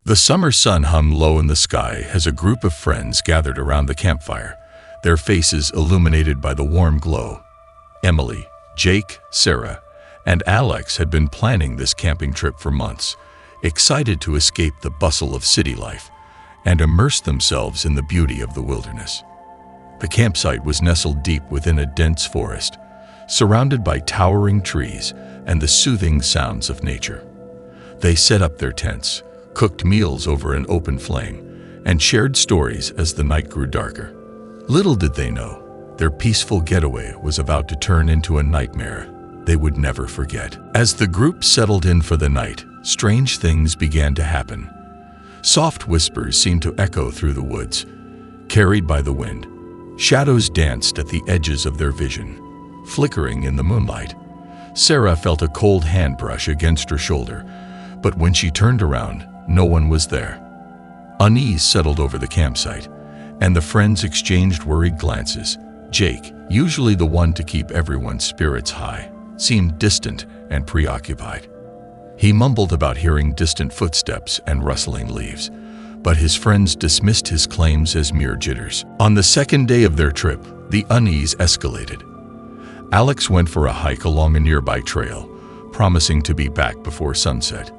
The summer sun hung low in the sky as a group of friends gathered around the campfire, their faces illuminated by the warm glow. Emily, Jake, Sarah, and Alex had been planning this camping trip for months, excited to escape the bustle of city life and immerse themselves in the beauty of the wilderness. The campsite was nestled deep within a dense forest, surrounded by towering trees and the soothing sounds of nature. They set up their tents, cooked meals over an open flame, and shared stories as the night grew darker. Little did they know, their peaceful getaway was about to turn into a nightmare they would never forget. As the group settled in for the night, strange things began to happen. Soft whispers seemed to echo through the woods, carried by the wind. Shadows danced at the edges of their vision, flickering in the moonlight. Sarah felt a cold hand brush against her shoulder, but when she turned around, no one was there. Unease settled over the campsite, and the friends exchanged worried glances. Jake, usually the one to keep everyone's spirits high, seemed distant and preoccupied. He mumbled about hearing distant footsteps and rustling leaves, but his friends dismissed his claims as mere jitters. On the second day of their trip, the unease escalated. Alex went for a hike along a nearby trail, promising to be back before sunset.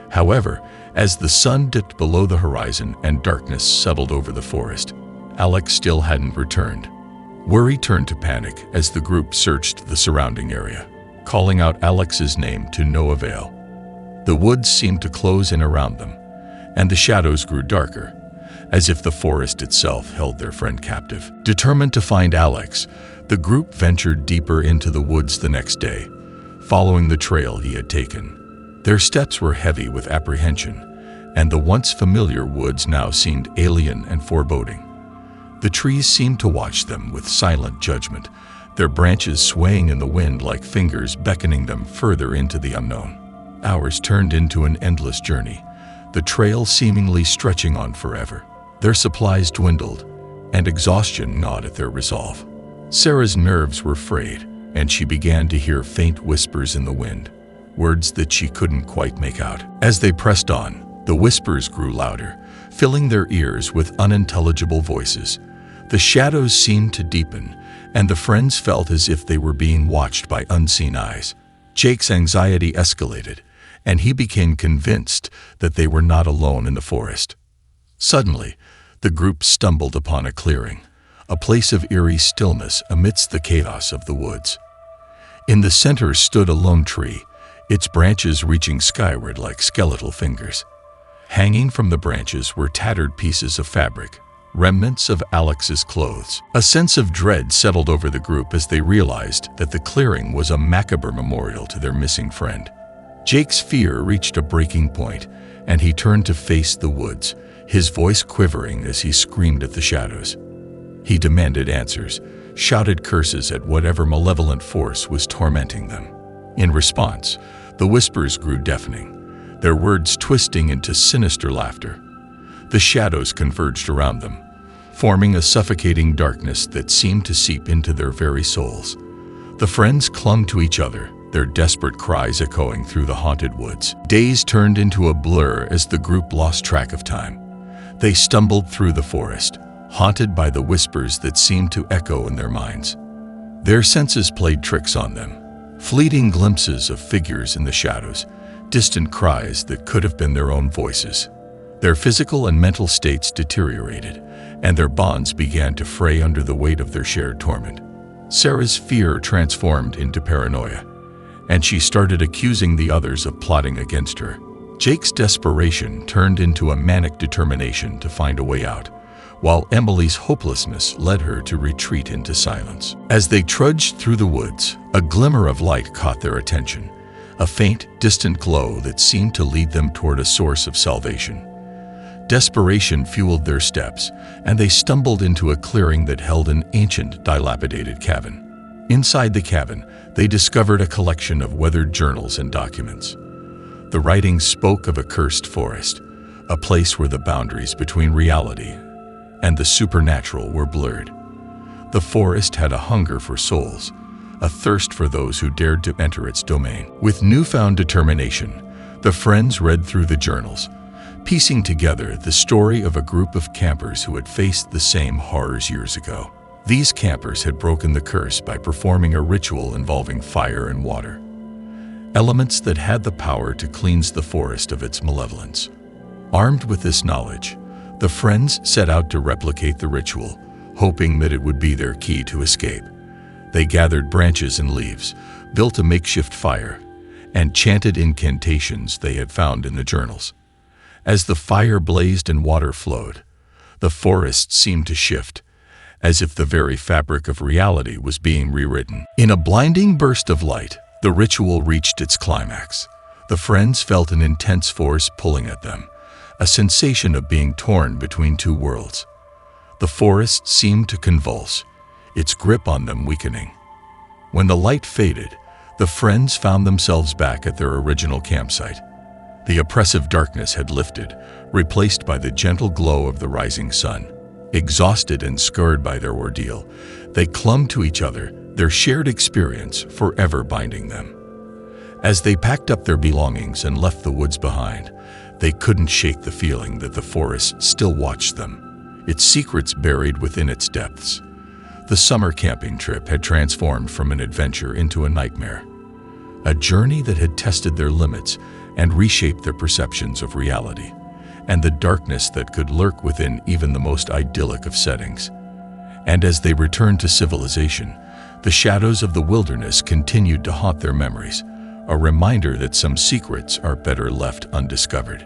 However, as the sun dipped below the horizon and darkness settled over the forest, Alex still hadn't returned. Worry turned to panic as the group searched the surrounding area, calling out Alex's name to no avail. The woods seemed to close in around them, and the shadows grew darker, as if the forest itself held their friend captive. Determined to find Alex, the group ventured deeper into the woods the next day, following the trail he had taken. Their steps were heavy with apprehension, and the once familiar woods now seemed alien and foreboding. The trees seemed to watch them with silent judgment, their branches swaying in the wind like fingers beckoning them further into the unknown. Hours turned into an endless journey, the trail seemingly stretching on forever. Their supplies dwindled, and exhaustion gnawed at their resolve. Sarah's nerves were frayed, and she began to hear faint whispers in the wind, words that she couldn't quite make out. As they pressed on, the whispers grew louder, filling their ears with unintelligible voices. The shadows seemed to deepen, and the friends felt as if they were being watched by unseen eyes. Jake's anxiety escalated, and he became convinced that they were not alone in the forest. Suddenly, the group stumbled upon a clearing, a place of eerie stillness amidst the chaos of the woods. In the center stood a lone tree, its branches reaching skyward like skeletal fingers. Hanging from the branches were tattered pieces of fabric, remnants of Alex's clothes. A sense of dread settled over the group as they realized that the clearing was a macabre memorial to their missing friend. Jake's fear reached a breaking point, and he turned to face the woods, his voice quivering as he screamed at the shadows. He demanded answers, shouted curses at whatever malevolent force was tormenting them. In response, the whispers grew deafening, their words twisting into sinister laughter. The shadows converged around them, forming a suffocating darkness that seemed to seep into their very souls. The friends clung to each other, their desperate cries echoing through the haunted woods. Days turned into a blur as the group lost track of time. They stumbled through the forest, haunted by the whispers that seemed to echo in their minds. Their senses played tricks on them. Fleeting glimpses of figures in the shadows, distant cries that could have been their own voices. Their physical and mental states deteriorated, and their bonds began to fray under the weight of their shared torment. Sarah's fear transformed into paranoia, and she started accusing the others of plotting against her. Jake's desperation turned into a manic determination to find a way out, while Emily's hopelessness led her to retreat into silence. As they trudged through the woods, a glimmer of light caught their attention, a faint, distant glow that seemed to lead them toward a source of salvation. Desperation fueled their steps, and they stumbled into a clearing that held an ancient, dilapidated cabin. Inside the cabin, they discovered a collection of weathered journals and documents. The writings spoke of a cursed forest, a place where the boundaries between reality and the supernatural were blurred. The forest had a hunger for souls, a thirst for those who dared to enter its domain. With newfound determination, the friends read through the journals, piecing together the story of a group of campers who had faced the same horrors years ago. These campers had broken the curse by performing a ritual involving fire and water, elements that had the power to cleanse the forest of its malevolence. Armed with this knowledge, the friends set out to replicate the ritual, hoping that it would be their key to escape. They gathered branches and leaves, built a makeshift fire, and chanted incantations they had found in the journals. As the fire blazed and water flowed, the forest seemed to shift, as if the very fabric of reality was being rewritten. In a blinding burst of light, the ritual reached its climax. The friends felt an intense force pulling at them, a sensation of being torn between two worlds. The forest seemed to convulse, its grip on them weakening. When the light faded, the friends found themselves back at their original campsite. The oppressive darkness had lifted, replaced by the gentle glow of the rising sun. Exhausted and scarred by their ordeal, they clung to each other, their shared experience forever binding them. As they packed up their belongings and left the woods behind, they couldn't shake the feeling that the forest still watched them, its secrets buried within its depths. The summer camping trip had transformed from an adventure into a nightmare, a journey that had tested their limits and reshaped their perceptions of reality, and the darkness that could lurk within even the most idyllic of settings. And as they returned to civilization, the shadows of the wilderness continued to haunt their memories, a reminder that some secrets are better left undiscovered.